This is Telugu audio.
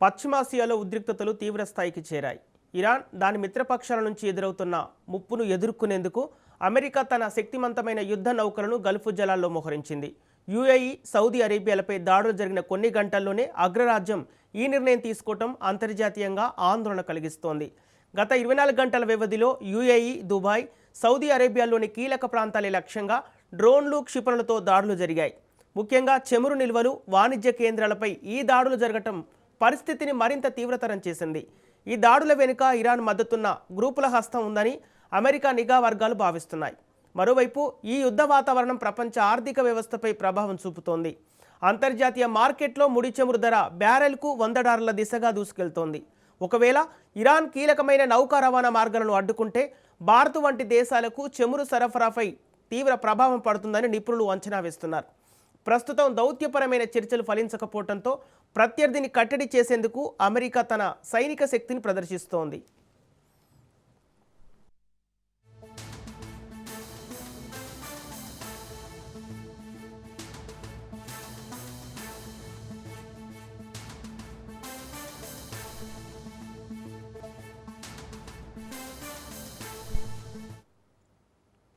పశ్చిమాసియాలో ఉద్రిక్తతలు తీవ్రస్థాయికి చేరాయి. ఇరాన్ దాని మిత్రపక్షాల నుంచి ఎదురవుతున్న ముప్పును ఎదుర్కొనేందుకు అమెరికా తన శక్తివంతమైన యుద్ధ నౌకలను గల్ఫ్ జలాల్లో మోహరించింది. యుఏఈ, సౌదీ అరేబియాలపై దాడులు జరిగిన కొన్ని గంటల్లోనే అగ్రరాజ్యం ఈ నిర్ణయం తీసుకోవటం అంతర్జాతీయంగా ఆందోళన కలిగిస్తోంది. గత 24 గంటల వ్యవధిలో యుఏఈ, దుబాయ్, సౌదీ అరేబియాలోని కీలక ప్రాంతాలే లక్ష్యంగా డ్రోన్లు, క్షిపణులతో దాడులు జరిగాయి. ముఖ్యంగా చమురు నిల్వలు, వాణిజ్య కేంద్రాలపై ఈ దాడులు జరగటం పరిస్థితిని మరింత తీవ్రతరం చేసింది. ఈ దాడుల వెనుక ఇరాన్ మద్దతున్న గ్రూపుల హస్తం ఉందని అమెరికా నిఘా వర్గాలు భావిస్తున్నాయి. మరోవైపు ఈ యుద్ధ వాతావరణం ప్రపంచ ఆర్థిక వ్యవస్థపై ప్రభావం చూపుతోంది. అంతర్జాతీయ మార్కెట్లో ముడి చమురు ధర బ్యారెల్కు $100 దిశగా దూసుకెళ్తోంది. ఒకవేళ ఇరాన్ కీలకమైన నౌకా రవాణా మార్గాలను అడ్డుకుంటే భారత్ వంటి దేశాలకు చమురు సరఫరాపై తీవ్ర ప్రభావం పడుతుందని నిపుణులు అంచనా వేస్తున్నారు. ప్రస్తుతం దౌత్యపరమైన చర్చలు ఫలించకపోవడంతో ప్రత్యర్థిని కట్టడి చేసేందుకు అమెరికా తన సైనిక శక్తిని ప్రదర్శిస్తోంది.